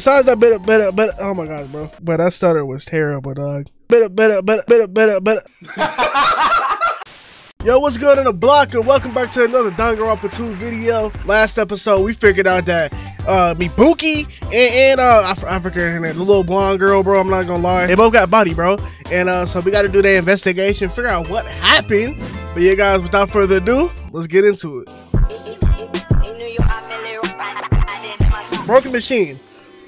Besides that oh my gosh, bro. But that stutter was terrible, dog. Yo, what's good on the block, and welcome back to another Danganronpa 2 video. Last episode, we figured out that Ibuki and I forget her name, the little blonde girl, bro, I'm not gonna lie, they both got body, bro. And so we gotta do the investigation, figure out what happened. But yeah, guys, without further ado, let's get into it. Broken machine.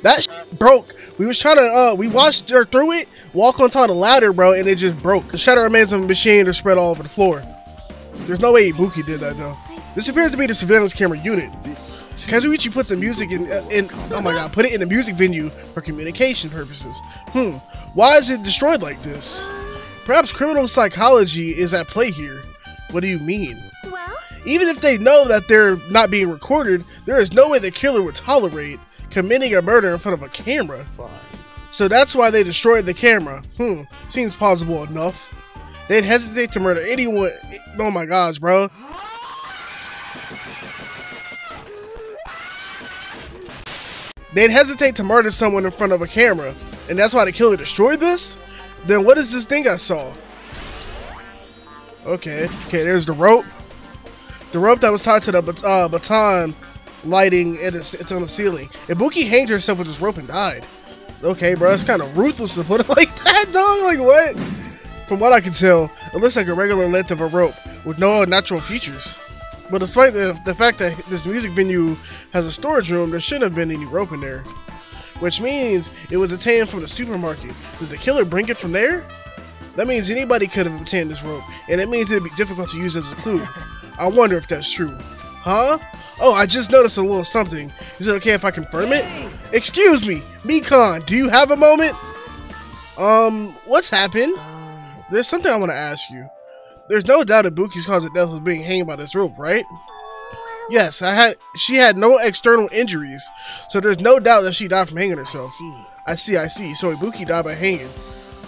That broke. We was trying to, we watched her through it, walk on top of the ladder, bro, and it just broke. The shadow remains of the machine are spread all over the floor. There's no way Ibuki did that, though. This appears to be the surveillance camera unit. Kazuichi put the music in oh my god, put it in a music venue for communication purposes. Why is it destroyed like this? Perhaps criminal psychology is at play here. What do you mean? Well, even if they know that they're not being recorded, there is no way the killer would tolerate committing a murder in front of a camera. Fine. So that's why they destroyed the camera. Seems plausible enough. They'd hesitate to murder anyone. Oh my gosh, bro. They'd hesitate to murder someone in front of a camera, and that's why the killer destroyed this? Then what is this thing I saw? Okay, there's the rope. The rope that was tied to the baton lighting, it's on the ceiling. Ibuki hanged herself with this rope and died. Okay, bro, it's kind of ruthless to put it like that, dog. Like, what? From what I can tell, it looks like a regular length of a rope with no unnatural features. But despite the fact that this music venue has a storage room, there shouldn't have been any rope in there. Which means it was obtained from the supermarket. Did the killer bring it from there? That means anybody could have obtained this rope, and it means it'd be difficult to use as a clue. I wonder if that's true. Huh? Oh, I just noticed a little something. Is it okay if I confirm it? Excuse me, Mikan, do you have a moment? What's happened? There's something I want to ask you. There's no doubt Ibuki's cause of death was being hanged by this rope, right? Yes, she had no external injuries, so there's no doubt that she died from hanging herself. I see. So Ibuki died by hanging.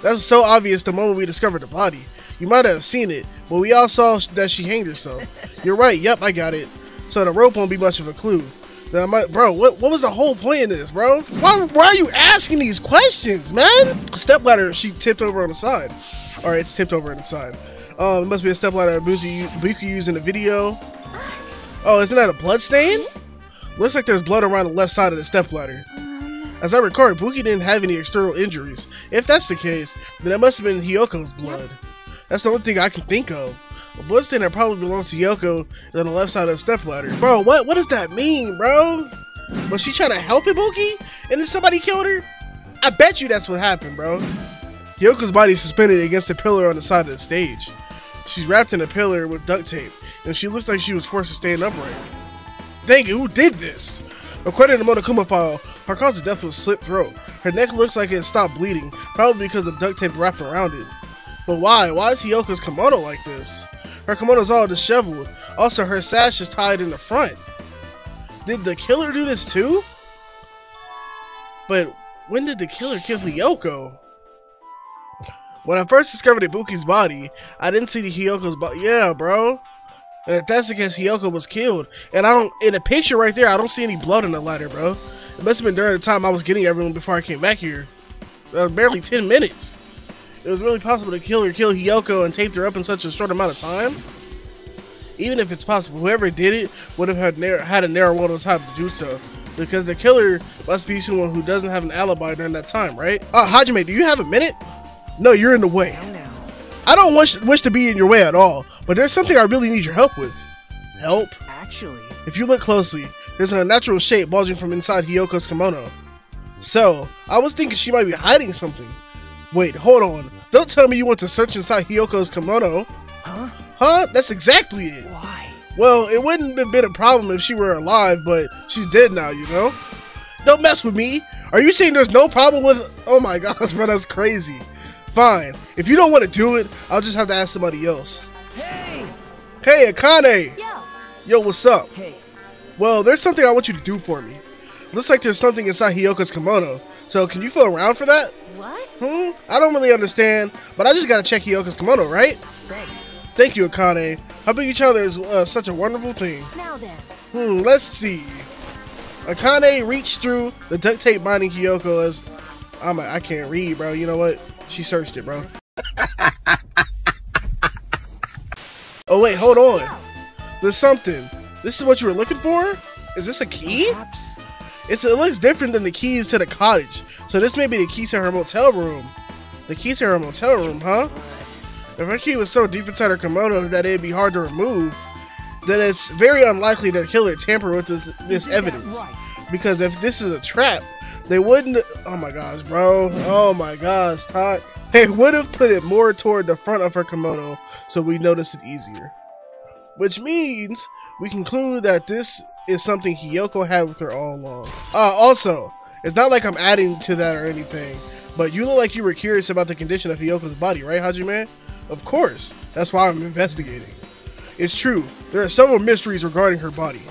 That was so obvious the moment we discovered the body. You might have seen it, but we all saw that she hanged herself. You're right, yep, I got it. So the rope won't be much of a clue. Then I might, bro, what was the whole point of this, bro? Why are you asking these questions, man? Stepladder, she tipped over on the side. Alright, it's tipped over on the side. It must be a stepladder Ibuki used in the video. Oh, isn't that a blood stain? Looks like there's blood around the left side of the stepladder. As I recall, Ibuki didn't have any external injuries. If that's the case, then it must have been Hyoko's blood. That's the only thing I can think of. A bloodstain that probably belongs to Hyoko on the left side of the stepladder. Bro, what does that mean, bro? Was she trying to help Ibuki and then somebody killed her? I bet you that's what happened, bro. Hyoko's body is suspended against a pillar on the side of the stage. She's wrapped in a pillar with duct tape, and she looks like she was forced to stand upright. Dang it, who did this? According to the Monokuma file, her cause of death was slit throat. Her neck looks like it stopped bleeding, probably because of duct tape wrapped around it. But why? Why is Hyoko's kimono like this? Her kimono's all disheveled. Also, her sash is tied in the front. Did the killer do this too? But when did the killer kill Hyoko? When I first discovered Ibuki's body, I didn't see the Hyoko's body. Yeah, bro. And if that's the case, Hyoko was killed. And in the picture right there, I don't see any blood in the ladder, bro. It must have been during the time I was getting everyone before I came back here. That was barely 10 minutes. It was really possible to kill Hyoko and taped her up in such a short amount of time? Even if it's possible, whoever did it would have had a narrow window of time to do so. Because the killer must be someone who doesn't have an alibi during that time, right? Hajime, do you have a minute? No, you're in the way. I don't wish to be in your way at all, but there's something I really need your help with. Help? Actually, if you look closely, there's an unnatural shape bulging from inside Hyoko's kimono. So, I was thinking she might be hiding something. Wait, hold on. Don't tell me you want to search inside Hyoko's kimono. Huh? Huh? That's exactly it. Why? Well, it wouldn't have been a problem if she were alive, but she's dead now, you know? Don't mess with me. Are you saying there's no problem with... Oh my gosh, bro, that's crazy. Fine. If you don't want to do it, I'll just have to ask somebody else. Hey! Hey, Akane! Yo, what's up? Hey. Well, there's something I want you to do for me. Looks like there's something inside Hyoko's kimono. So, can you feel around for that? What? I don't really understand, but I just gotta check Hyoko's kimono, right? Thanks. Thank you, Akane. Helping each other is such a wonderful thing. Now then. Let's see. Akane reached through the duct tape binding Hiyoko as I can't read, bro. You know what? She searched it, bro. Oh wait, hold on. There's something. This is what you were looking for? Is this a key? It looks different than the keys to the cottage. So this may be the key to her motel room. The key to her motel room, huh? If her key was so deep inside her kimono that it'd be hard to remove, then it's very unlikely that the killer tampered with this evidence. Because if this is a trap, they wouldn't. Oh my gosh, bro. Oh my gosh, Todd. They would have put it more toward the front of her kimono so we notice it easier. Which means we conclude that this is something Hiyoko had with her all along. Also, it's not like I'm adding to that or anything, but you look like you were curious about the condition of Hiyoko's body, right, Hajime? Of course. That's why I'm investigating. It's true. There are several mysteries regarding her body.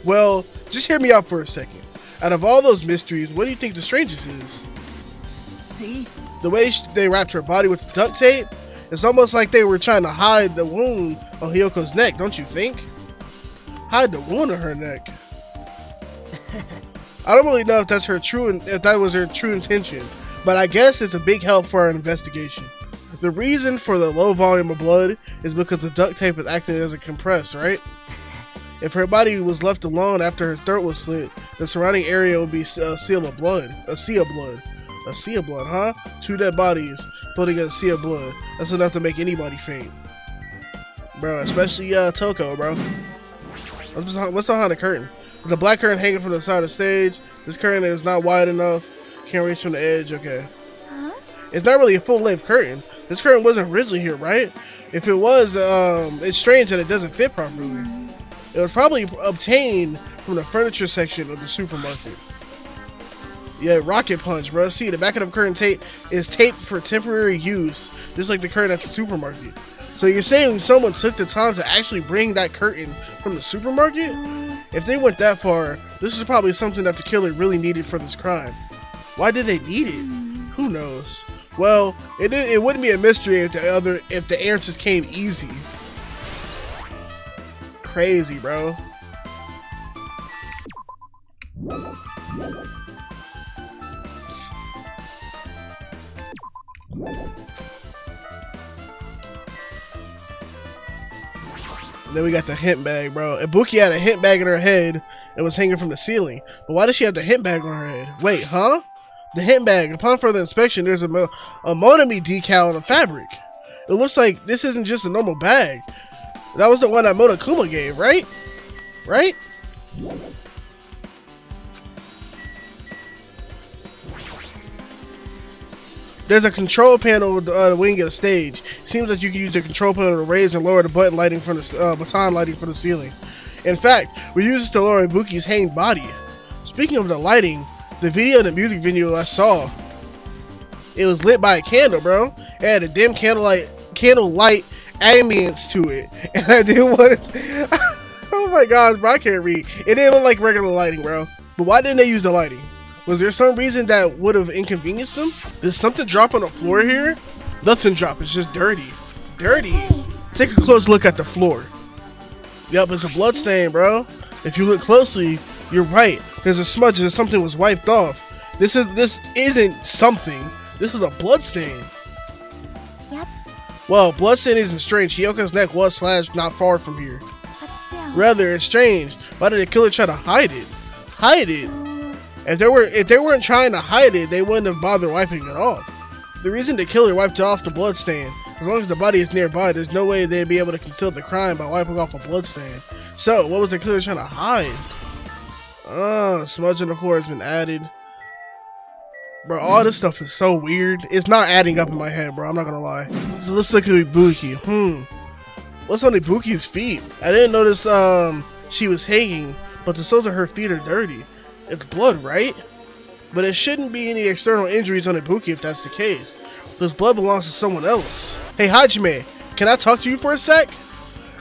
Well, just hear me out for a second. Out of all those mysteries, what do you think the strangest is? See? The way they wrapped her body with duct tape, it's almost like they were trying to hide the wound on Hiyoko's neck, don't you think? Hide the wound on her neck. I don't really know if that's her if that was her true intention, but I guess it's a big help for our investigation. The reason for the low volume of blood is because the duct tape is acting as a compress, right? If her body was left alone after her throat was slit, the surrounding area would be a sea of blood. A sea of blood. A sea of blood, huh? 2 dead bodies floating in a sea of blood. That's enough to make anybody faint. Bro, especially Toko, bro. What's behind the curtain? The black curtain hanging from the side of the stage. This curtain is not wide enough. Can't reach from the edge. Okay. Huh? It's not really a full-length curtain. This curtain wasn't originally here, right? If it was, it's strange that it doesn't fit properly. It was probably obtained from the furniture section of the supermarket. Yeah, rocket punch, bro. See, the back of the curtain tape is taped for temporary use, just like the curtain at the supermarket. So you're saying someone took the time to actually bring that curtain from the supermarket? If they went that far, this is probably something that the killer really needed for this crime. Why did they need it? Who knows? Well, it wouldn't be a mystery if the answers came easy. Crazy, bro. Then we got the hint bag, bro. Ibuki had a hint bag in her head and was hanging from the ceiling. But why does she have the hint bag on her head? Wait, huh? The hint bag. Upon further inspection, there's a Monami decal on the fabric. It looks like this isn't just a normal bag. That was the one that Monokuma gave, right? Right? There's a control panel with the wing of the stage. Seems like you can use the control panel to raise and lower the button lighting from the baton lighting from the ceiling. In fact, we use this to lower Ibuki's hanged body. Speaking of the lighting, the video and the music video I saw, it was lit by a candle, bro. It had a dim candlelight ambience to it, and I didn't want it. Oh my gosh, bro, I can't read. It didn't look like regular lighting, bro. But why didn't they use the lighting? Was there some reason that would have inconvenienced them? Did something drop on the floor here? Nothing dropped, it's just dirty. Dirty? Take a close look at the floor. Yup, it's a blood stain, bro. If you look closely, you're right. There's a smudge as if something was wiped off. This isn't something. This is a blood stain. Yep. Well, blood stain isn't strange. Hiyoko's neck was slashed not far from here. But still. Rather, it's strange. Why did the killer try to hide it? Hide it? If they weren't trying to hide it, they wouldn't have bothered wiping it off. The reason the killer wiped off the blood stain, as long as the body is nearby, there's no way they'd be able to conceal the crime by wiping off a blood stain. So, what was the killer trying to hide? Smudge on the floor has been added. Bro, all this stuff is so weird. It's not adding up in my head, bro. I'm not gonna lie. Let's look at Ibuki. What's on Ibuki's feet? I didn't notice she was hanging, but the soles of her feet are dirty. It's blood, right? But it shouldn't be any external injuries on Ibuki if that's the case. This blood belongs to someone else. Hey, Hajime, can I talk to you for a sec?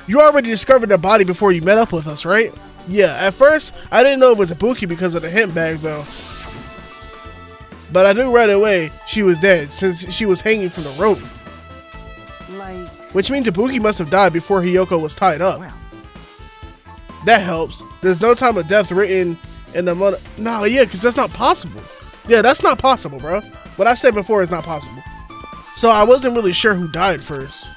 You already discovered the body before you met up with us, right? Yeah, at first, I didn't know it was Ibuki because of the hint bag, though. But I knew right away she was dead, since she was hanging from the rope. Like... Which means Ibuki must have died before Hiyoko was tied up. Well. That helps. There's no time of death written And the no, yeah, because that's not possible. Yeah, that's not possible, bro. What I said before is not possible. So I wasn't really sure who died first.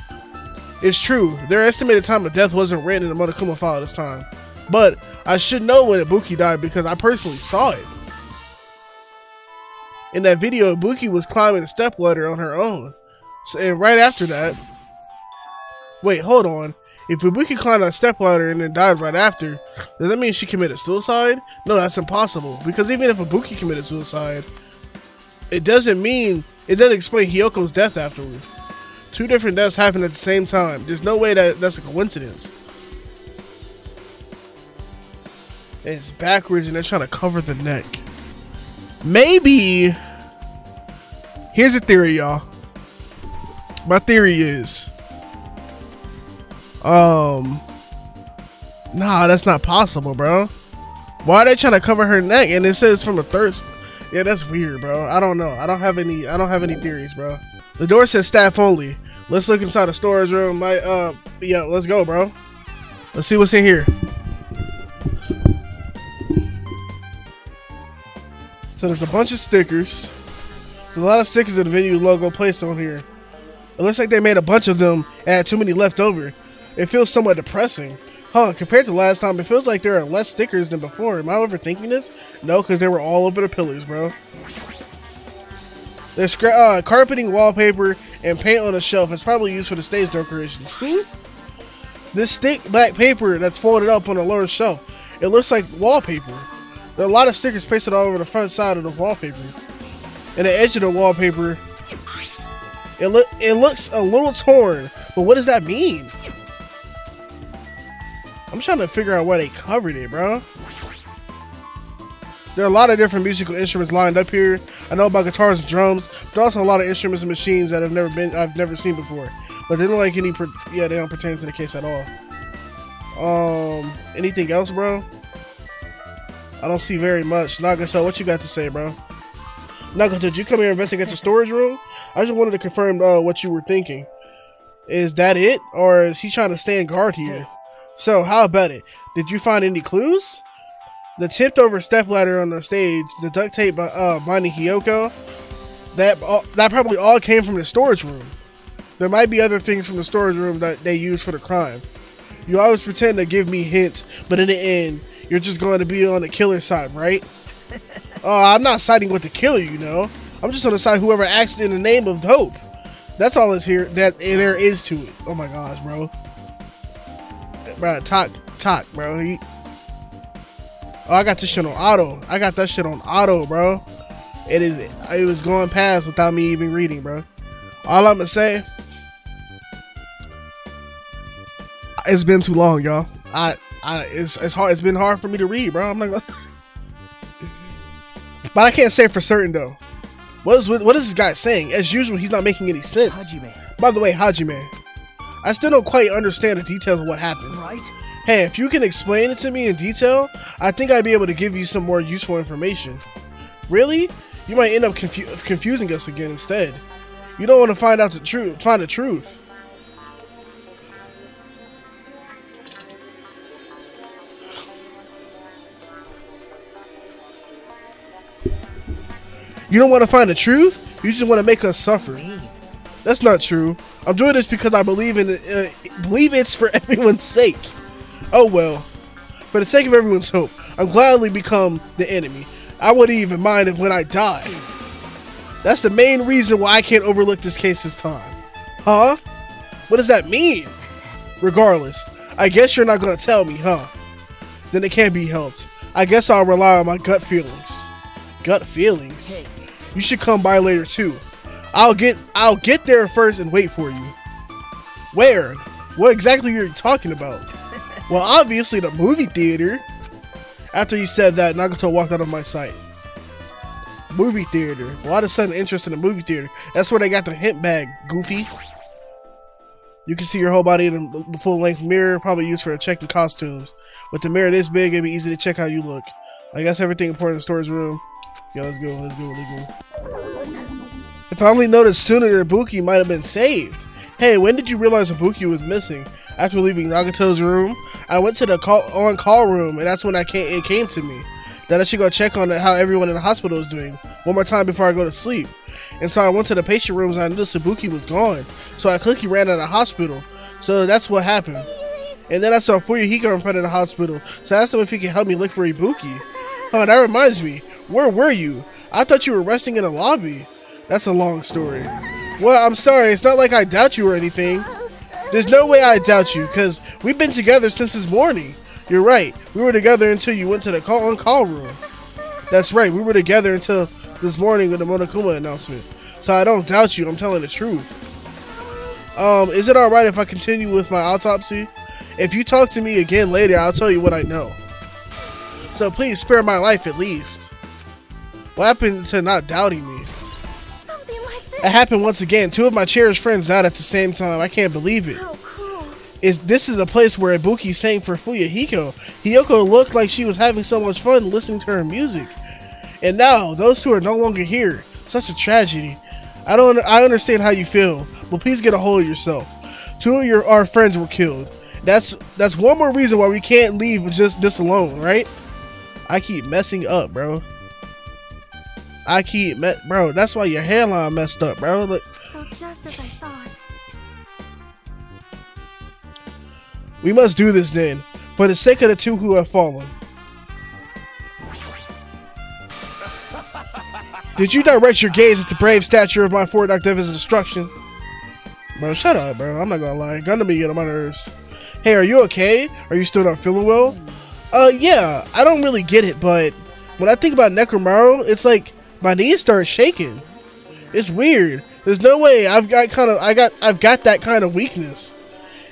It's true, their estimated time of death wasn't written in the Monokuma file this time. But I should know when Ibuki died because I personally saw it. In that video, Ibuki was climbing a stepladder on her own. So, and right after that... Wait, hold on. If Ibuki climbed a stepladder and then died right after, does that mean she committed suicide? No, that's impossible. Because even if Ibuki committed suicide, it doesn't explain Hyoko's death afterward. Two different deaths happened at the same time. There's no way that's a coincidence. It's backwards and they're trying to cover the neck. Maybe. Here's a theory, y'all. My theory is, nah, that's not possible, bro. Why are they trying to cover her neck? And it says from a thirst. Yeah, that's weird, bro. I don't know. I don't have any theories, bro. The door says staff only. Let's look inside the storage room. Yeah, let's go, bro. Let's see what's in here. So there's a bunch of stickers. There's a lot of stickers of the venue logo placed on here. It looks like they made a bunch of them and had too many left over. It feels somewhat depressing. Huh, compared to last time, it feels like there are less stickers than before. Am I overthinking this? No, because they were all over the pillars, bro. There's carpeting, wallpaper, and paint on the shelf. It's probably used for the stage decorations. This thick black paper that's folded up on the lower shelf. It looks like wallpaper. There are a lot of stickers pasted all over the front side of the wallpaper. And the edge of the wallpaper, it looks a little torn. But what does that mean? I'm trying to figure out why they covered it, bro. There are a lot of different musical instruments lined up here. I know about guitars and drums, but also a lot of instruments and machines that I've never seen before. But they don't like any. Yeah, they don't pertain to the case at all. Anything else, bro? I don't see very much. Nagato, what you got to say, bro? Nagato, did you come here and investigate the storage room? I just wanted to confirm what you were thinking. Is that it, or is he trying to stand guard here? So, how about it? Did you find any clues? The tipped over stepladder on the stage, the duct tape binding Hyoko, that probably all came from the storage room. There might be other things from the storage room that they used for the crime. You always pretend to give me hints, but in the end, you're just going to be on the killer's side, right? I'm not siding with the killer, you know. I'm just on the side whoever acts in the name of hope. That's all there is to it. Oh my gosh, bro. Bro, talk, bro. Oh, I got this shit on auto. I got that shit on auto, bro. It was going past without me even reading, bro. All I'm gonna say, it's been too long, y'all. It's hard. It's been hard for me to read, bro. I'm not gonna. But I can't say for certain though. What is this guy saying? As usual, he's not making any sense. Hajime. By the way, Hajime, I still don't quite understand the details of what happened. Right? Hey, if you can explain it to me in detail, I think I'd be able to give you some more useful information. Really? You might end up confusing us again instead. You don't want to find the truth. You don't want to find the truth? You just want to make us suffer. That's not true. I'm doing this because I believe it's for everyone's sake. Oh well. For the sake of everyone's hope, I'm gladly become the enemy. I wouldn't even mind it when I die. That's the main reason why I can't overlook this case this time. Huh? What does that mean? Regardless, I guess you're not gonna tell me, huh? Then it can't be helped. I guess I'll rely on my gut feelings. Gut feelings? You should come by later too. I'll get there first and wait for you. Where? What exactly are you talking about? Well, obviously the movie theater. After you said that, Nagato walked out of my sight. Movie theater. Why the sudden interest in the movie theater? That's where they got the hint bag, goofy. You can see your whole body in the full-length mirror, probably used for checking costumes. With the mirror this big, it'd be easy to check how you look. I guess everything important in the storage room. Yeah, let's go. If I only noticed sooner that Ibuki might have been saved. Hey, when did you realize Ibuki was missing? After leaving Nagato's room, I went to the on-call room, and that's when it came to me. that I should go check on how everyone in the hospital is doing one more time before I go to sleep. And so I went to the patient rooms and I noticed Ibuki was gone. So I quickly ran out of the hospital. So that's what happened. And then I saw Fuyuhiko in front of the hospital. So I asked him if he could help me look for Ibuki. Oh, that reminds me. Where were you? I thought you were resting in the lobby. That's a long story. Well, I'm sorry. It's not like I doubt you or anything. There's no way I doubt you, because we've been together since this morning. You're right. We were together until you went to the on-call room. That's right. We were together until this morning with the Monokuma announcement. So I don't doubt you. I'm telling the truth. Is it alright if I continue with my autopsy? If you talk to me again later, I'll tell you what I know. So please spare my life at least. What happened to not doubting me? Something like this. It happened once again. 2 of my cherished friends died at the same time. I can't believe it. How cool. This is a place where Ibuki sang for Fuyuhiko. Hiyoko looked like she was having so much fun listening to her music. And now, those 2 are no longer here. Such a tragedy. I understand how you feel, but please get a hold of yourself. 2 of our friends were killed. That's one more reason why we can't leave just this alone, right? I keep messing up, bro. Bro, that's why your hairline messed up, bro. Look. So just as I thought. We must do this then, for the sake of the 2 who have fallen. Did you direct your gaze at the brave statue of my Fort Octavius' destruction? Bro, shut up, bro. I'm not gonna lie. Gun to me, get on my nerves. Hey, are you okay? Are you still not feeling well? Yeah. I don't really get it, but when I think about Nekomaru, it's like my knees start shaking. It's weird. There's no way I've got that kind of weakness.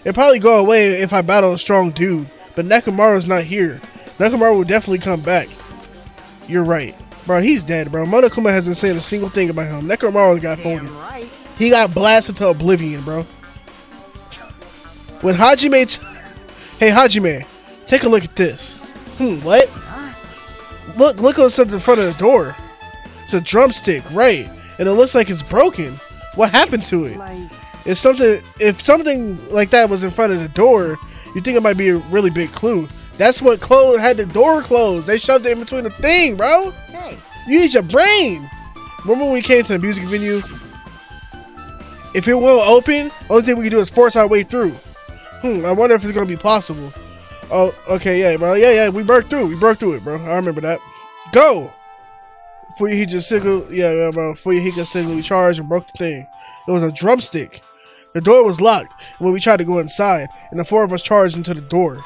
It'd probably go away if I battle a strong dude, but Nekomaru's not here. Nekomaru will definitely come back. You're right. Bro, he's dead, bro. Monokuma hasn't said a single thing about him. Nekomaru got folded. Right. He got blasted to oblivion, bro. When Hajime... Hey, Hajime. Take a look at this. What? Look what's at the front of the door. It's a drumstick, right? And it looks like it's broken. What happened to it? Like, If something like that was in front of the door, you think it might be a really big clue. That's what had the door closed. They shoved it in between the thing, bro. hey, You use your brain. Remember when we came to the music venue? If it won't open, only thing we can do is force our way through. I wonder if it's gonna be possible. Oh, okay, yeah, bro. Yeah, we broke through. We broke through it, bro. I remember that. Go! Fuyuhiko signal, yeah, bro. Fuyuhiko signal, we charged and broke the thing. It was a drumstick. The door was locked when we tried to go inside, and the 4 of us charged into the door.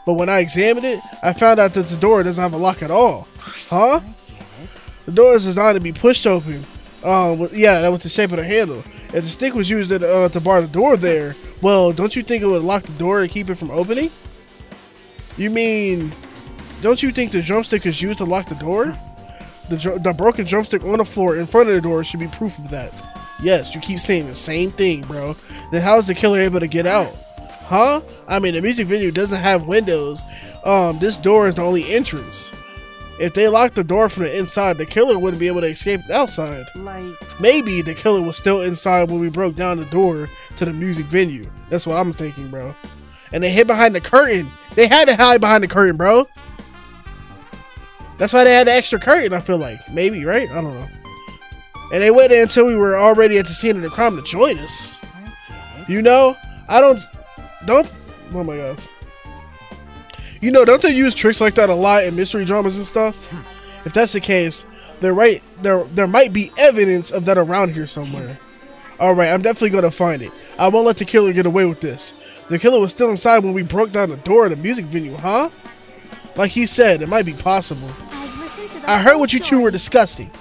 But when I examined it, I found out that the door doesn't have a lock at all. Huh? The door is designed to be pushed open. Yeah, that was the shape of the handle. If the stick was used to bar the door there, well, don't you think it would lock the door and keep it from opening? You mean, don't you think the drumstick is used to lock the door? The broken drumstick on the floor in front of the door should be proof of that. Yes, you keep saying the same thing, bro. Then how is the killer able to get out? Huh? I mean, the music venue doesn't have windows. This door is the only entrance. If they locked the door from the inside, the killer wouldn't be able to escape outside. like, Maybe the killer was still inside when we broke down the door to the music venue. That's what I'm thinking, bro. And they hid behind the curtain. They had to hide behind the curtain, bro. That's why they had the extra curtain, I feel like. Maybe, right? I don't know. And they waited until we were already at the scene of the crime to join us. You know, don't, oh my gosh. You know, don't they use tricks like that a lot in mystery dramas and stuff? If that's the case, there might be evidence of that around here somewhere. Alright, I'm definitely gonna find it. I won't let the killer get away with this. The killer was still inside when we broke down the door of the music venue, huh? Like he said, it might be possible. I heard what you 2 were discussing.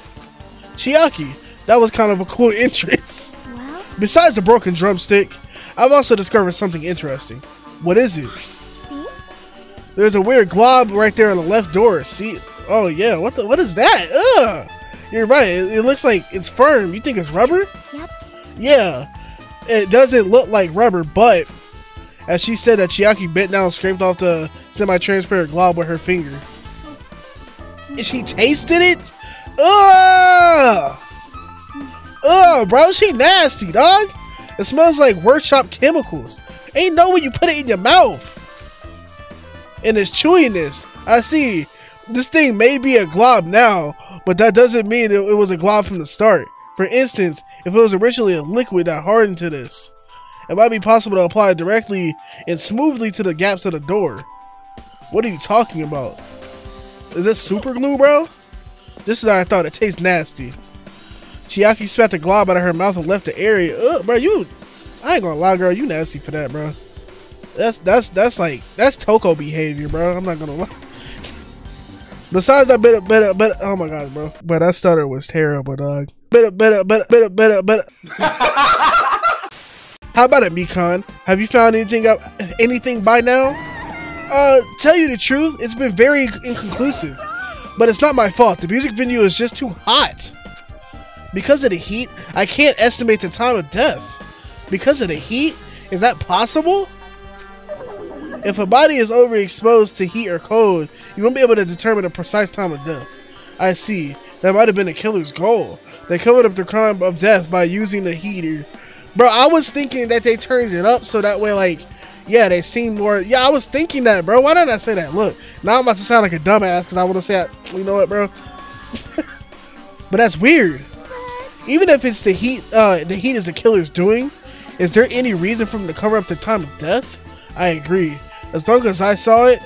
Chiaki, that was kind of a cool entrance. Well, Besides the broken drumstick, I've also discovered something interesting. What is it? see? There's a weird glob right there on the left door. See? Oh yeah, what is that? Ugh! You're right, it looks like it's firm. You think it's rubber? Yep. Yeah. It doesn't look like rubber, but as she said that Chiaki bent down and scraped off the semi-transparent glob with her finger. And she tasted it? Ugh! Ugh, bro, she nasty, dog. It smells like workshop chemicals. Ain't no way you put it in your mouth. And it's chewiness. I see. This thing may be a glob now, but that doesn't mean it was a glob from the start. For instance, if it was originally a liquid that hardened to this, it might be possible to apply it directly and smoothly to the gaps of the door. What are you talking about? Is this super glue, bro? This is how I thought. It tastes nasty. Chiaki spat the glob out of her mouth and left the area. Bro, I ain't gonna lie, girl, you nasty for that, bro. That's Toko behavior, bro. I'm not gonna lie. Besides that bit, oh my god, bro. But that stutter was terrible, dog. How about it, Mikan? Have you found anything by now? Tell you the truth, it's been very inconclusive. But it's not my fault. The music venue is just too hot. Because of the heat, I can't estimate the time of death. Because of the heat? Is that possible? If a body is overexposed to heat or cold, you won't be able to determine the precise time of death. I see. That might have been the killer's goal. They covered up the crime of death by using the heater. Bro, I was thinking that they turned it up so that way, like, yeah, they seem more... Yeah, I was thinking that, bro. Why didn't I say that? Look, now I'm about to sound like a dumbass because I want to say, you know what, bro? But that's weird. Even if it's the heat is the killer's doing, is there any reason for them to cover up the time of death? I agree. As long as I saw it,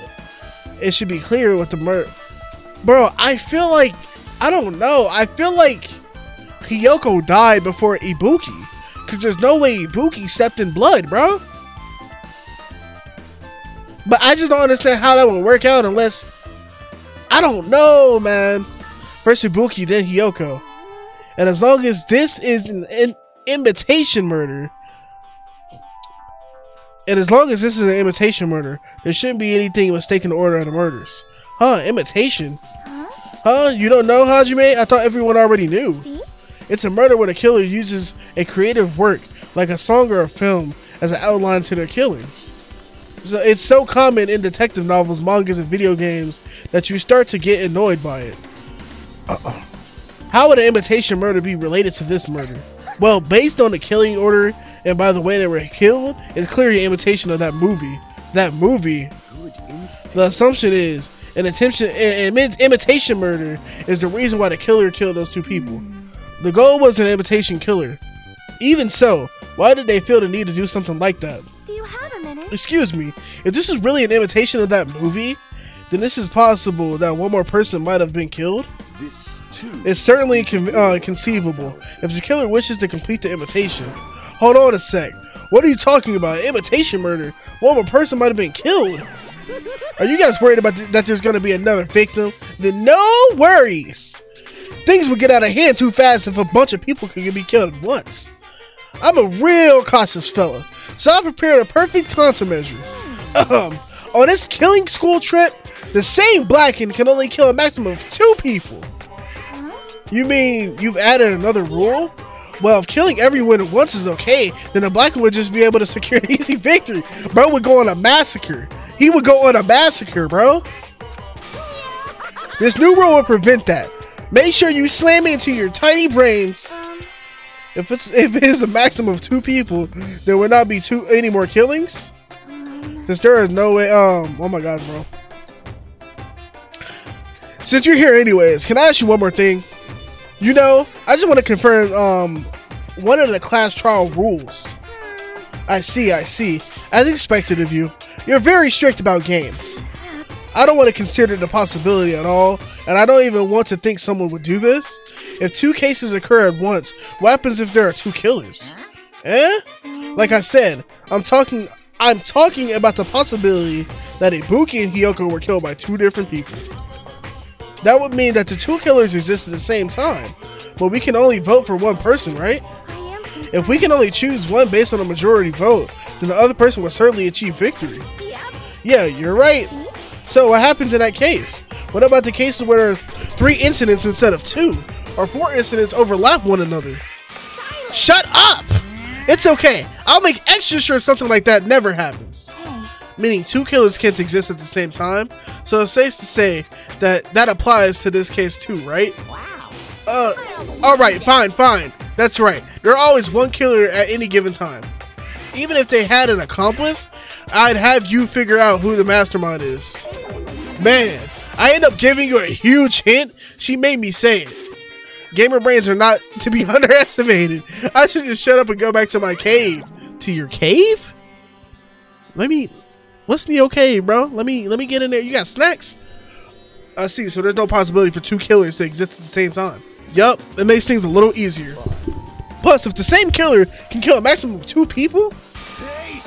it should be clear with the murder. Bro, I feel like... I don't know. I feel like Hiyoko died before Ibuki. Because there's no way Ibuki stepped in blood, bro. But I just don't understand how that would work out unless... I don't know, man. First Ibuki, then Hiyoko. And as long as this is an imitation murder... And as long as this is an imitation murder, there shouldn't be anything mistaken order of the murders. Huh, imitation? Huh? You don't know, Hajime? I thought everyone already knew. See? It's a murder where the killer uses a creative work, like a song or a film, as an outline to their killings. So it's so common in detective novels, mangas, and video games that you start to get annoyed by it. How would an imitation murder be related to this murder? Well, based on the killing order and by the way they were killed, it's clearly an imitation of that movie. That movie. The assumption is an imitation murder is the reason why the killer killed those two people. The goal was an imitation killer. Even so, why did they feel the need to do something like that? Do you have a minute? Excuse me, if this is really an imitation of that movie, then this is possible that one more person might have been killed. It's certainly conceivable if the killer wishes to complete the imitation. Hold on a sec. What are you talking about? Imitation murder? One more person might have been killed. Are you guys worried about that there's going to be another victim? Then no worries. Things would get out of hand too fast if a bunch of people could be killed at once. I'm a real cautious fella, so I prepared a perfect countermeasure. On this killing school trip, the same blackened can only kill a maximum of 2 people. You mean you've added another rule? Well, if killing everyone at once is okay, then the black would just be able to secure an easy victory. Bro would go on a massacre. He would go on a massacre, bro. This new rule will prevent that. Make sure you slam it into your tiny brains. If it is a maximum of 2 people, there will not be any more killings. Because there is no way. Oh my god, bro. Since you're here anyways, can I ask you one more thing? You know, I just want to confirm one of the class trial rules. I see. As expected of you, you're very strict about games. I don't want to consider the possibility at all, and I don't even want to think someone would do this. If 2 cases occur at once, what happens if there are 2 killers? Like I said, I'm talking about the possibility that Ibuki and Hiyoko were killed by 2 different people. That would mean that the 2 killers exist at the same time, but we can only vote for one person, right? If we can only choose one based on a majority vote, then the other person will certainly achieve victory. Yeah, you're right. So what happens in that case? What about the cases where there's 3 incidents instead of 2? Or 4 incidents overlap one another? Shut up! It's okay. I'll make extra sure something like that never happens. Meaning 2 killers can't exist at the same time. So it's safe to say that applies to this case too, right? Alright, fine. That's right. There are always 1 killer at any given time. Even if they had an accomplice, I'd have you figure out who the mastermind is. Man, I end up giving you a huge hint. She made me say it. Gamer brains are not to be underestimated. I should just shut up and go back to my cave. To your cave? What's in your cave, bro? Let me get in there. You got snacks? I see, so there's no possibility for 2 killers to exist at the same time. Yup, it makes things a little easier. Plus, if the same killer can kill a maximum of 2 people,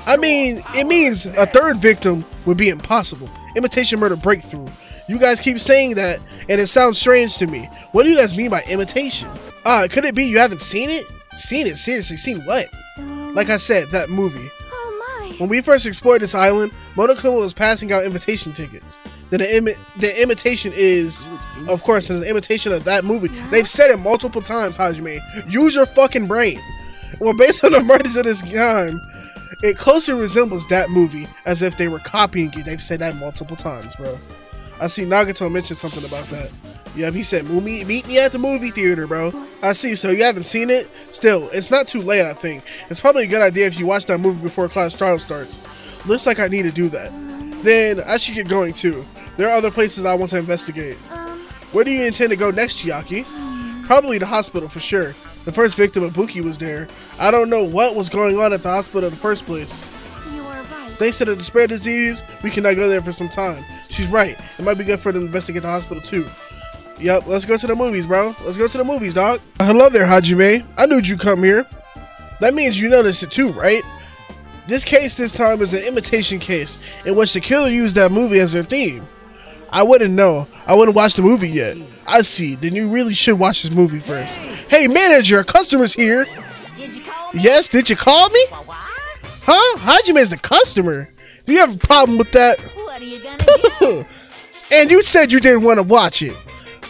I mean, it means a 3rd victim would be impossible. Imitation murder breakthrough. You guys keep saying that, and it sounds strange to me. What do you guys mean by imitation? Could it be you haven't seen it? Seen it? Seriously, seen what? Like I said, that movie. Oh my. When we first explored this island, Monokuma was passing out invitation tickets. Then the imitation is, of course, an imitation of that movie. They've said it multiple times, Hajime. Use your fucking brain. Well, based on the murders of this time, it closely resembles that movie, as if they were copying it. They've said that multiple times, bro. I see Nagato mention something about that. Yeah, he said, meet me at the movie theater, bro. I see, so you haven't seen it? Still, it's not too late, I think. It's probably a good idea if you watch that movie before class trial starts. Looks like I need to do that. Then, I should get going too. There are other places I want to investigate. Where do you intend to go next, Chiaki? Probably the hospital for sure. The first victim, Ibuki, was there. I don't know what was going on at the hospital in the first place. You are right. Thanks to the despair disease, we cannot go there for some time. She's right. It might be good for them to investigate the hospital too. Yep, let's go to the movies, bro. Let's go to the movies, dog. Hello there, Hajime. I knew you'd come here. That means you noticed it too, right? This case this time is an imitation case in which the killer used that movie as their theme. I wouldn't know. I wouldn't watch the movie yet. I see. Then you really should watch this movie first. Hey, manager, a customer's here. Did you call me? Yes, did you call me? What? Huh? Hajime's the customer. Do you have a problem with that? What are you gonna do? And you said you didn't want to watch it.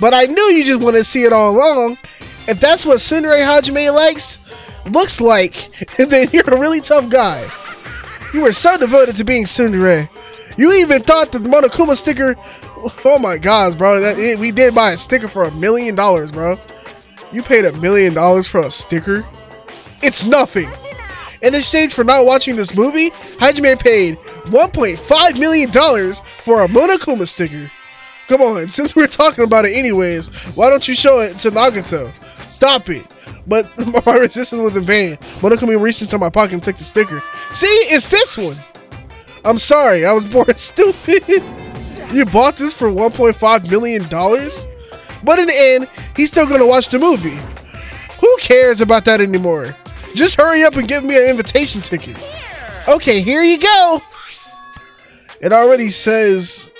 But I knew you just wanted to see it all along. If that's what Tsundere Hajime looks like, then you're a really tough guy. You were so devoted to being Tsundere. You even thought the Monokuma sticker... Oh my gosh, bro. We did buy a sticker for $1 million, bro. You paid $1 million for a sticker? It's nothing. In exchange for not watching this movie, Hajime paid $1.5 million for a Monokuma sticker. Come on, since we're talking about it anyways, why don't you show it to Nagato? Stop it. But my resistance was in vain. Monokuma reached into my pocket and took the sticker. See, it's this one. I'm sorry, I was born stupid. You bought this for $1.5 million? But in the end, he's still gonna watch the movie. Who cares about that anymore? Just hurry up and give me an invitation ticket. Okay, here you go. It already says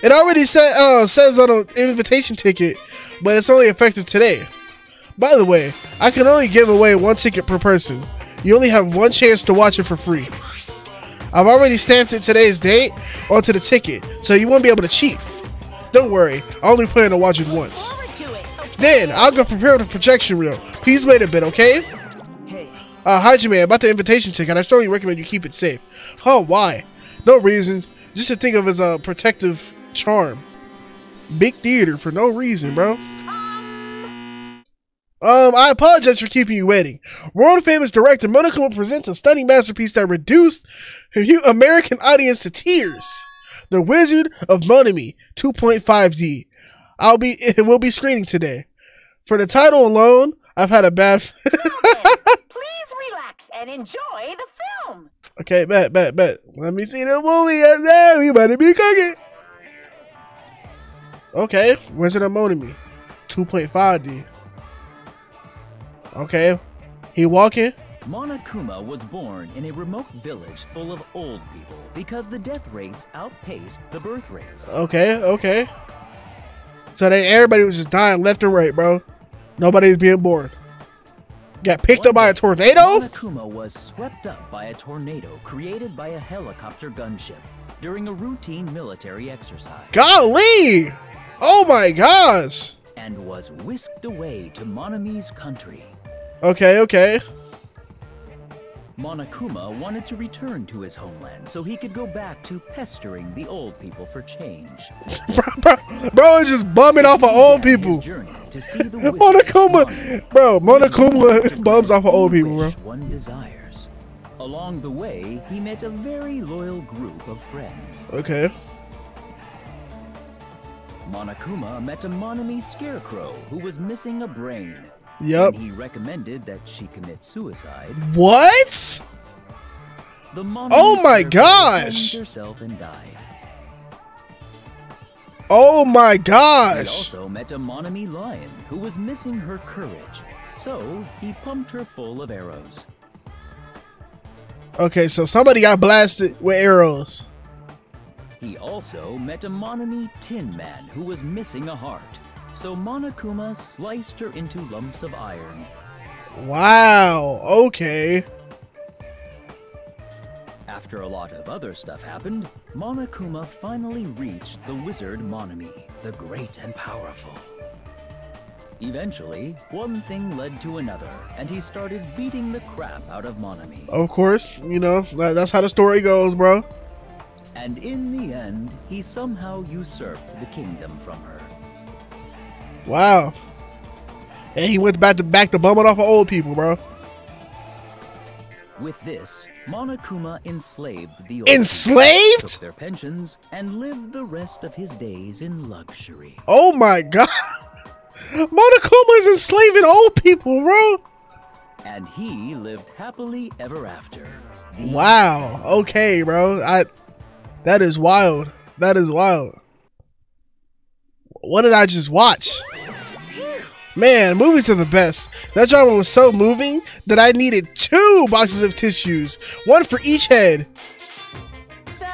on an invitation ticket, but it's only effective today. By the way, I can only give away 1 ticket per person. You only have 1 chance to watch it for free. I've already stamped it today's date onto the ticket, so you won't be able to cheat. Don't worry, I only plan to watch it once. Then, I'll go prepare the projection reel. Please wait a bit, okay? Hey, Hajime, about the invitation ticket, I strongly recommend you keep it safe. Huh, why? No reason, just to think of as a protective charm. Big theater for no reason, bro. I apologize for keeping you waiting. World famous director Monokuma presents a stunning masterpiece that reduced American audience to tears. The Wizard of Monami 2.5D. It will be screening today. For the title alone, I've had a bad. Please relax and enjoy the film. Okay, bet. Let me see the movie. Yes, there. We better be cooking. Okay, Wizard of Monami 2.5D. Okay, he walking. Monokuma was born in a remote village full of old people because the death rates outpaced the birth rates. Okay. So everybody was just dying left and right, bro. Nobody's being born. Got picked up by a tornado? Monokuma was swept up by a tornado created by a helicopter gunship during a routine military exercise. Golly! Oh my gosh! And was whisked away to Monami's country. Okay. Monokuma wanted to return to his homeland so he could go back to pestering the old people for change. bro is just bumming off of old people. To see the Monokuma bums off of old people, bro. One desires. Along the way, he met a very loyal group of friends. Okay. Monokuma met a Monami scarecrow who was missing a brain. Yep. And he recommended that she commit suicide. What? The Monami Oh my scarecrow gosh! hanged herself and died. Oh my He gosh! also met a Monami lion who was missing her courage. So he pumped her full of arrows. Okay, so somebody got blasted with arrows. He also met a Monami tin man who was missing a heart. So Monokuma sliced her into lumps of iron. Wow, okay. After a lot of other stuff happened, Monokuma finally reached the Wizard Monami, the great and powerful. Eventually, one thing led to another, and he started beating the crap out of Monami. Of course, you know, that's how the story goes, bro. And in the end, he somehow usurped the kingdom from her. Wow. And he went back to bumming off of old people, bro. With this, Monokuma enslaved the old Enslaved? people, took their pensions, and lived the rest of his days in luxury. Oh my god. Monokuma is enslaving old people, bro. And he lived happily ever after. Wow. Okay, bro. That is wild. That is wild. What did I just watch? Man, movies are the best. That drama was so moving that I needed 2 boxes of tissues, one for each head. So,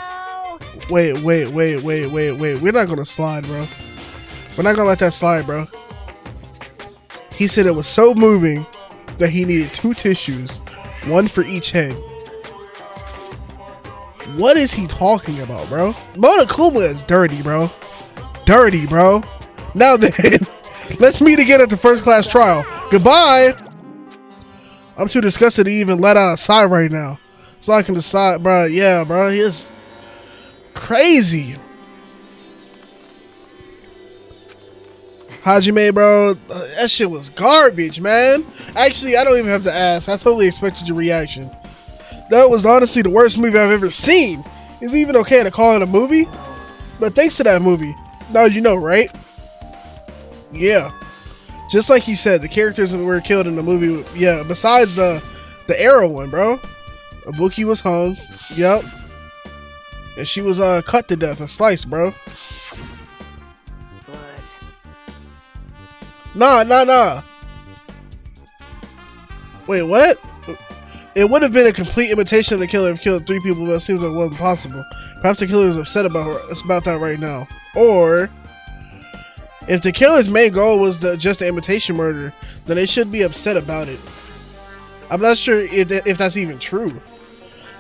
Wait. We're not gonna slide, bro. We're not gonna let that slide, bro. He said it was so moving that he needed 2 tissues, one for each head. What is he talking about, bro? Monokuma is dirty, bro. Dirty, bro. Now then, let's meet again at the first class trial. Goodbye. I'm too disgusted to even let out a sigh right now. So I can decide, bro. Yeah, bro. He is crazy. Hajime, bro, that shit was garbage, man. Actually, I don't even have to ask. I totally expected your reaction. That was honestly the worst movie I've ever seen. Is it even okay to call it a movie? But thanks to that movie, now you know, right? Yeah. Just like he said, the characters that were killed in the movie, yeah, besides the arrow one, bro. Ibuki was hung, yep. And she was cut to death, a slice, bro. Nah. Wait, what? It would have been a complete imitation of the killer if killed 3 people, but it seems like it wasn't possible. Perhaps the killer is upset about that right now. Or, if the killer's main goal was just an imitation murder, then they should be upset about it. I'm not sure if that's even true.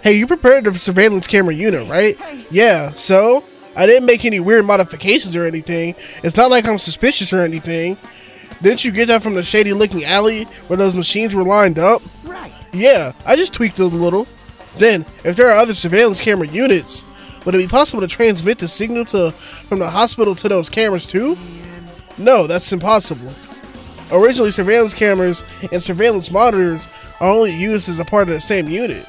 Hey, you prepared the surveillance camera unit, right? Yeah, so? I didn't make any weird modifications or anything. It's not like I'm suspicious or anything. Didn't you get that from the shady looking alley where those machines were lined up? right. Yeah, I just tweaked it a little. Then, if there are other surveillance camera units, would it be possible to transmit the signal from the hospital to those cameras too? No, that's impossible. Originally, surveillance cameras and surveillance monitors are only used as a part of the same unit.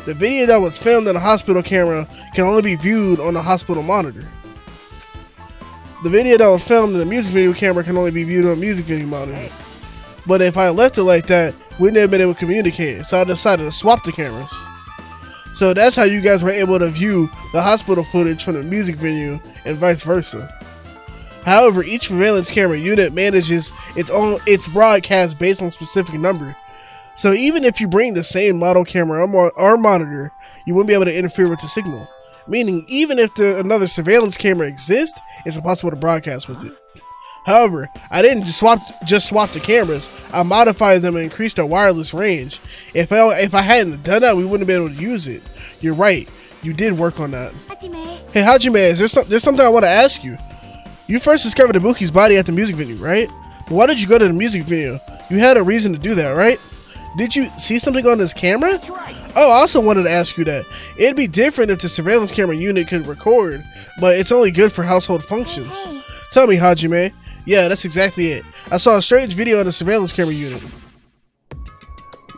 The video that was filmed on a hospital camera can only be viewed on the hospital monitor. The video that was filmed in the music video camera can only be viewed on a music video monitor. But if I left it like that, we wouldn't have been able to communicate, so I decided to swap the cameras. So that's how you guys were able to view the hospital footage from the music venue and vice versa. However, each surveillance camera unit manages its broadcast based on a specific number. So even if you bring the same model camera or monitor, you wouldn't be able to interfere with the signal. Meaning, even if another surveillance camera exists, it's impossible to broadcast with it. However, I didn't just swap the cameras. I modified them and increased their wireless range. If I hadn't done that, we wouldn't have been able to use it. You're right. You did work on that. Hajime. Hey, Hajime, there's something I want to ask you. You first discovered Ibuki's body at the music venue, right? But why did you go to the music venue? You had a reason to do that, right? Did you see something on this camera? That's right. Oh, I also wanted to ask you that. It'd be different if the surveillance camera unit could record, but it's only good for household functions. Hey. Tell me, Hajime. Yeah, that's exactly it. I saw a strange video on the surveillance camera unit.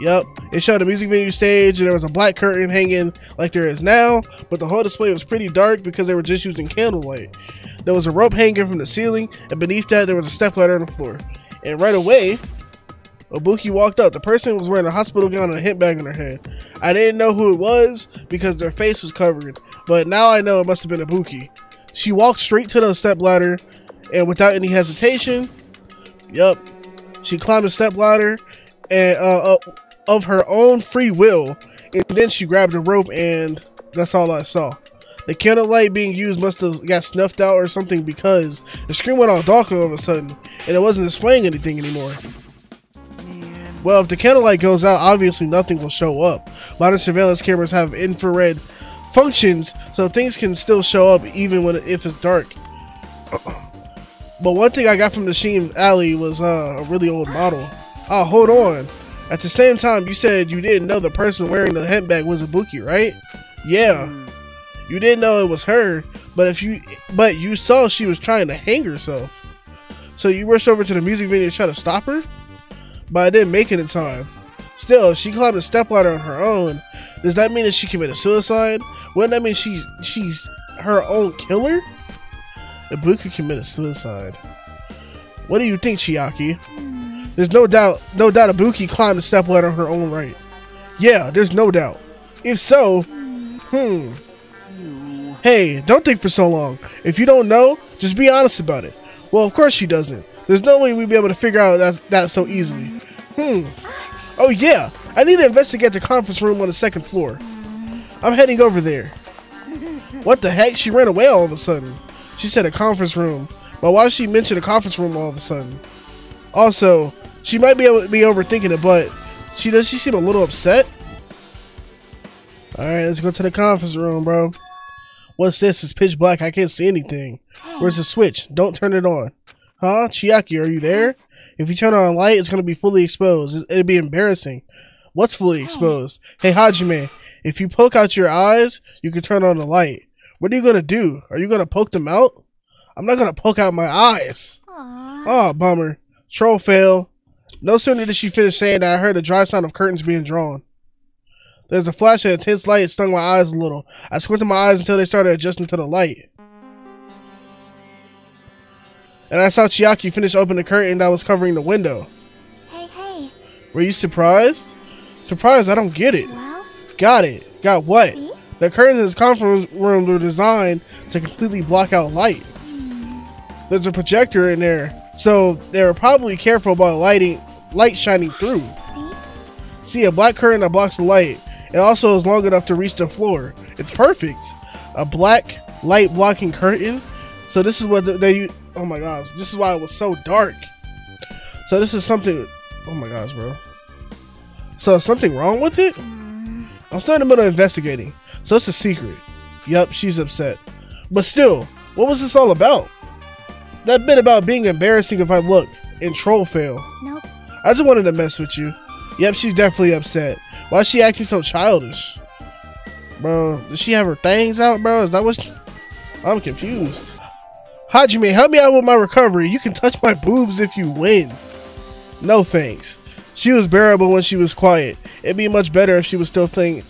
Yep, it showed a music venue stage and there was a black curtain hanging like there is now, but the whole display was pretty dark because they were just using candlelight. There was a rope hanging from the ceiling, and beneath that there was a stepladder on the floor. And right away, Ibuki walked up. The person was wearing a hospital gown and a hip bag on her head. I didn't know who it was because their face was covered, but now I know it must have been Ibuki. She walked straight to the stepladder, and without any hesitation, she climbed the stepladder and of her own free will, and then she grabbed a rope, and that's all I saw. The candlelight being used must have got snuffed out or something because the screen went all dark all of a sudden, and it wasn't displaying anything anymore. Well, if the candlelight goes out, obviously nothing will show up. Modern surveillance cameras have infrared functions, so things can still show up even if it's dark. But one thing I got from the Sheen Alley was a really old model. Oh, hold on. At the same time, you said you didn't know the person wearing the handbag was Ibuki, right? Yeah. You didn't know it was her, but you saw she was trying to hang herself. So you rushed over to the music video to try to stop her? But I didn't make it in time. Still, if she climbed a stepladder on her own, does that mean that she committed suicide? Wouldn't that mean she's her own killer? Ibuki committed suicide. What do you think, Chiaki? There's no doubt Ibuki climbed the stepladder on her own right. Yeah, there's no doubt. If so, Hey, don't think for so long. If you don't know, just be honest about it. Well, of course she doesn't. There's no way we'd be able to figure out that so easily. Oh yeah, I need to investigate the conference room on the second floor. I'm heading over there. What the heck? She ran away all of a sudden. She said a conference room. But why did she mention a conference room all of a sudden? Also, she might be able to be overthinking it, but she seem a little upset? Alright, let's go to the conference room, bro. What's this? It's pitch black. I can't see anything. Where's the switch? Don't turn it on. Huh? Chiaki, are you there? If you turn on a light, it's going to be fully exposed. It'd be embarrassing. What's fully exposed? Hey, Hajime, if you poke out your eyes, you can turn on the light. What are you going to do? Are you going to poke them out? I'm not going to poke out my eyes. Oh, bummer. Troll fail. No sooner did she finish saying that, I heard a dry sound of curtains being drawn. There's a flash of intense light. It stung my eyes a little. I squinted my eyes until they started adjusting to the light. And I saw Chiaki finish opening the curtain that was covering the window. Hey. Were you surprised? Surprised? I don't get it. Well? Got it. Got what? See? The curtains in this conference room were designed to completely block out light. There's a projector in there, so they were probably careful about light shining through. See, a black curtain that blocks the light. It also is long enough to reach the floor. It's perfect. A black light blocking curtain. So this is what they. Oh my gosh, this is why it was so dark. So this is something. Oh my gosh, bro. So is something wrong with it? I'm still in the middle of investigating. So it's a secret. Yup, she's upset. But still, what was this all about? That bit about being embarrassing if I look and troll fail. Nope. I just wanted to mess with you. Yep, she's definitely upset. Why is she acting so childish? Bro, does she have her things out, bro? Is that what I'm confused. Hajime, help me out with my recovery. You can touch my boobs if you win. No thanks. She was bearable when she was quiet. It'd be much better if she was still thinking.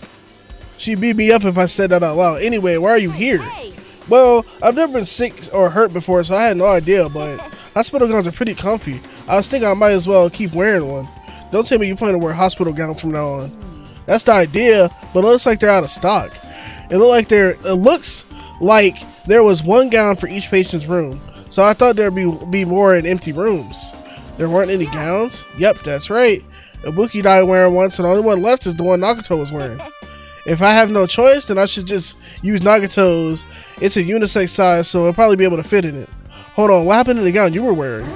She'd beat me up if I said that out loud. Anyway, why are you here? Well, I've never been sick or hurt before, so I had no idea, but hospital gowns are pretty comfy. I was thinking I might as well keep wearing one. Don't tell me you plan to wear hospital gowns from now on. That's the idea, but it looks like they're out of stock. It looks like there was one gown for each patient's room, so I thought there'd be more in empty rooms. There weren't any gowns? Yep, that's right. Ibuki died wearing one, so the only one left is the one Nagato was wearing. If I have no choice, then I should just use Nagato's. It's a unisex size, so I'll probably be able to fit in it. Hold on, what happened to the gown you were wearing?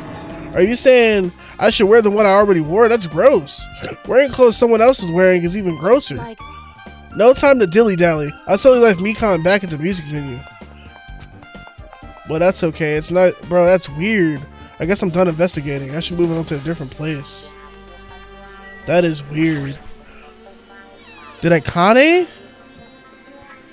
Are you saying I should wear the one I already wore? That's gross. Wearing clothes someone else is wearing is even grosser. No time to dilly-dally. I totally left Mikan back at the music venue. But that's okay. It's not... Bro, that's weird. I guess I'm done investigating. I should move on to a different place. That is weird. Did Akane?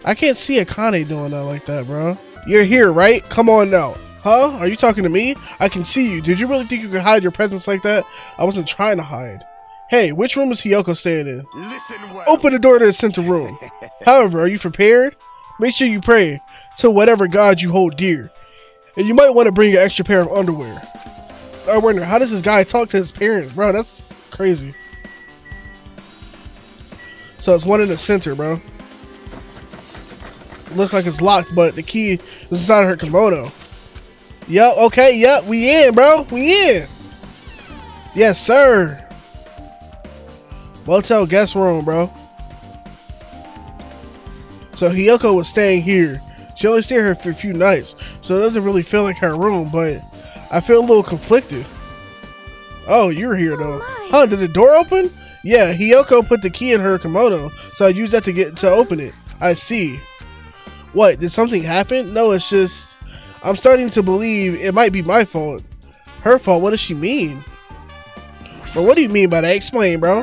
I can't see Akane doing that like that, bro. You're here, right? Come on now. Huh? Are you talking to me? I can see you. Did you really think you could hide your presence like that? I wasn't trying to hide. Hey, which room is Hiyoko staying in? Listen well. Open the door to the center room. However, are you prepared? Make sure you pray to whatever god you hold dear. And you might want to bring an extra pair of underwear. I wonder, how does this guy talk to his parents, bro? That's crazy. So it's one in the center, bro. Looks like it's locked, but the key is inside her kimono. Yep, okay, yep, we in, bro. We in. Yes, sir. Motel guest room, bro. So Hiyoko was staying here. She only stayed here for a few nights, so it doesn't really feel like her room, but I feel a little conflicted. Oh, you're here though. Huh, did the door open? Yeah, Hiyoko put the key in her kimono, so I used that to open it. I see. What, did something happen? No, it's just I'm starting to believe it might be my fault. Her fault? What does she mean? But what do you mean by that? Explain, bro.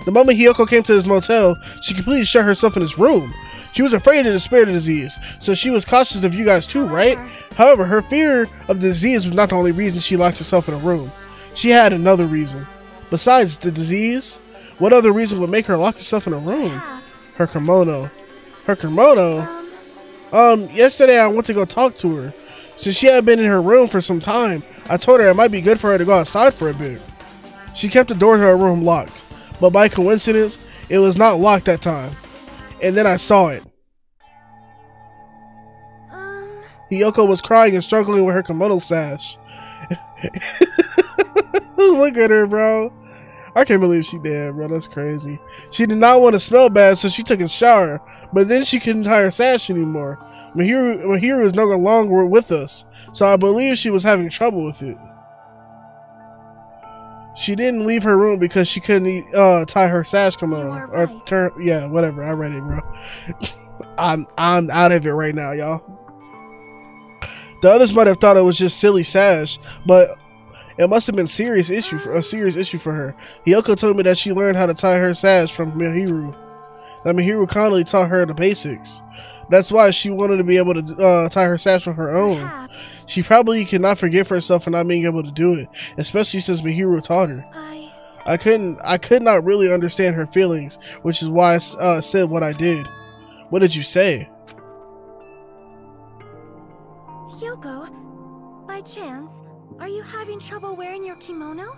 The moment Hiyoko came to this motel, she completely shut herself in his room. She was afraid of the spirit of disease, so she was cautious of you guys too, right? However, her fear of the disease was not the only reason she locked herself in a room. She had another reason. Besides the disease, what other reason would make her lock herself in a room? Her kimono. Her kimono? Yesterday I went to go talk to her. Since she had been in her room for some time, I told her it might be good for her to go outside for a bit. She kept the door to her room locked, but by coincidence, it was not locked that time. And then I saw it. Hiyoko was crying and struggling with her kimono sash. Look at her, bro. I can't believe she did, bro. That's crazy. She did not want to smell bad, so she took a shower. But then she couldn't tie her sash anymore. Mihiru is no longer with us, so I believe she was having trouble with it. She didn't leave her room because she couldn't tie her sash kimono. Or turn, yeah, whatever. I read it, bro. I'm out of it right now, y'all. The others might have thought it was just silly sash, but it must have been a serious issue for her. Hiyoko told me that she learned how to tie her sash from Mihiru. That Mihiru kindly taught her the basics. That's why she wanted to be able to tie her sash on her own. She probably could not forgive herself for not being able to do it, especially since Mihiru taught her. I could not really understand her feelings, which is why I said what I did. What did you say? Hyoko, by chance, are you having trouble wearing your kimono?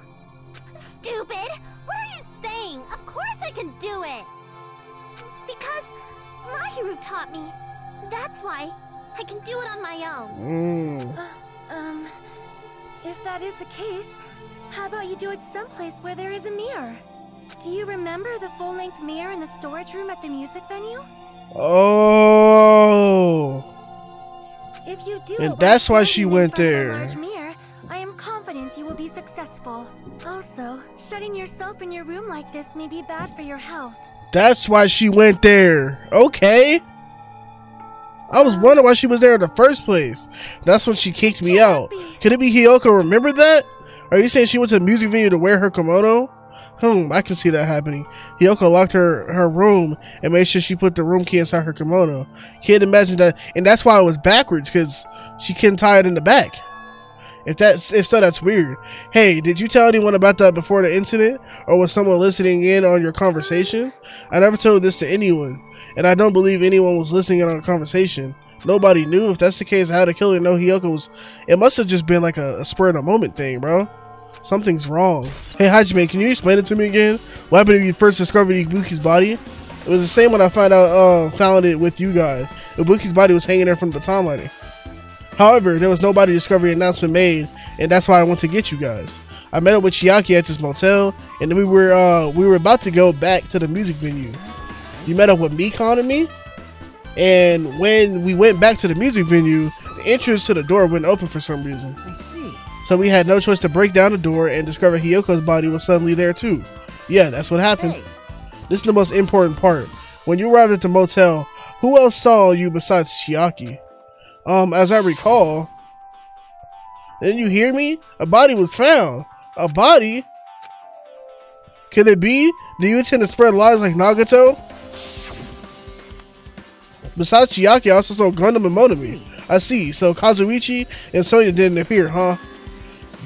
Stupid! What are you saying? Of course I can do it! Because Mahiru taught me. That's why I can do it on my own. If that is the case, how about you do it someplace where there is a mirror? Do you remember the full-length mirror in the storage room at the music venue? Oh. If you do, and that's why she went there. Large mirror, I am confident you will be successful. Also, shutting yourself in your room like this may be bad for your health. That's why she went there. Okay. I was wondering why she was there in the first place. That's when she kicked me out. Could it be Hiyoko remembered that? Are you saying she went to the music venue to wear her kimono? I can see that happening. Hiyoko locked her room and made sure she put the room key inside her kimono. Can't imagine that, and that's why it was backwards, because she couldn't tie it in the back. If so, that's weird. Hey, did you tell anyone about that before the incident, or was someone listening in on your conversation? I never told this to anyone, and I don't believe anyone was listening in on a conversation. Nobody knew. If that's the case, how the killer know Hiyoko was? It must have just been like a spur of the moment thing, bro. Something's wrong. Hey, Hajime, can you explain it to me again? What happened when you first discovered Ibuki's body? It was the same when I found it with you guys. Ibuki's body was hanging there from the baton lighting. However, there was no body discovery announcement made, and that's why I went to get you guys. I met up with Chiaki at this motel, and then we were about to go back to the music venue. You met up with Mikon and me, and when we went back to the music venue, the entrance to the door wouldn't open for some reason. I see. So we had no choice to break down the door and discover Hiyoko's body was suddenly there too. Yeah, that's what happened. Hey. This is the most important part. When you arrived at the motel, who else saw you besides Chiaki? As I recall, didn't you hear me? A body was found. A body? Could it be? Do you intend to spread lies like Nagato? Besides Chiaki, I also saw Gundam and Monami. I see. So Kazuichi and Sonya didn't appear, huh?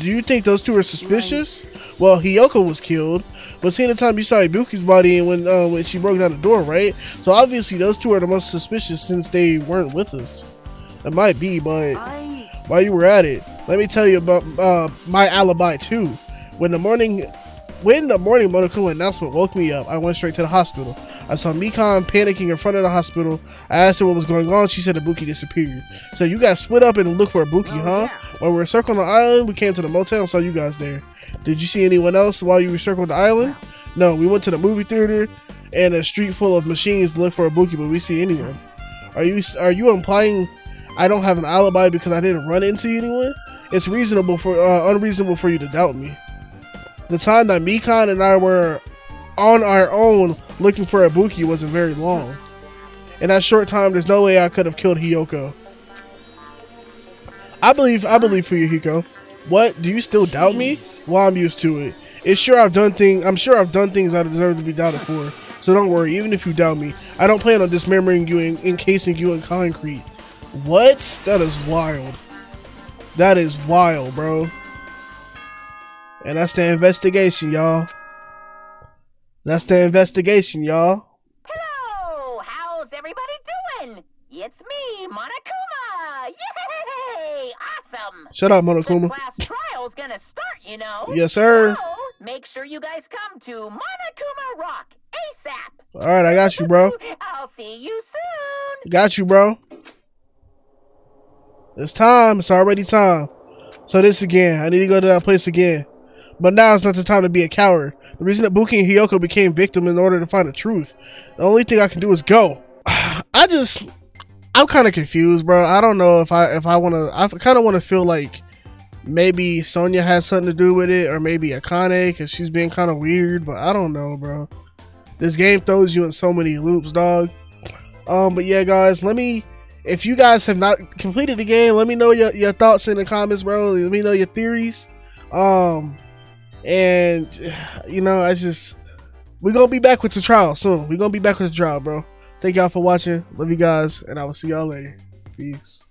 Do you think those two are suspicious? Well, Hiyoko was killed, but seeing the time you saw Ibuki's body and when she broke down the door, right? So obviously those two are the most suspicious since they weren't with us. It might be, but While you were at it, let me tell you about my alibi too. When the morning Monokuma announcement woke me up, I went straight to the hospital. I saw Mikan panicking in front of the hospital. I asked her what was going on. She said Ibuki disappeared. So you guys split up and looked for Ibuki, huh? Yeah. While we were circling the island, we came to the motel and saw you guys there. Did you see anyone else while you were circling the island? No, we went to the movie theater and a street full of machines to look for Ibuki, but we see anyone. Are you implying I don't have an alibi because I didn't run into anyone? It's unreasonable for you to doubt me. The time that Mikan and I were on our own looking for Ibuki wasn't very long. In that short time, there's no way I could have killed Hiyoko. I believe for you, Hiko. What? Do you still doubt me? Well, I'm used to it. I'm sure I've done things I deserve to be doubted for. So don't worry, even if you doubt me, I don't plan on dismembering you and encasing you in concrete. What? That is wild. That is wild, bro. And that's the investigation, y'all. That's the investigation, y'all. Hello! How's everybody doing? It's me, Monokuma! Yay! Awesome! Shut up, The Monokuma. class trial's gonna start, you know. Yes, sir. So, make sure you guys come to Monokuma Rock ASAP. Alright, I got you, bro. I'll see you soon. Got you, bro. It's time. It's already time. So this again. I need to go to that place again. But now it's not the time to be a coward. The reason that Ibuki and Hiyoko became victims in order to find the truth. The only thing I can do is go. I'm kind of confused, bro. I don't know if I kind of want to feel like maybe Sonya had something to do with it, or maybe Akane, because she's being kind of weird. But I don't know, bro. This game throws you in so many loops, dog. But yeah, guys, if you guys have not completed the game, let me know your thoughts in the comments, bro. Let me know your theories. And you know, we're gonna be back with the trial soon. We're gonna be back with the trial, bro. Thank y'all for watching. Love you guys, and I will see y'all later. Peace.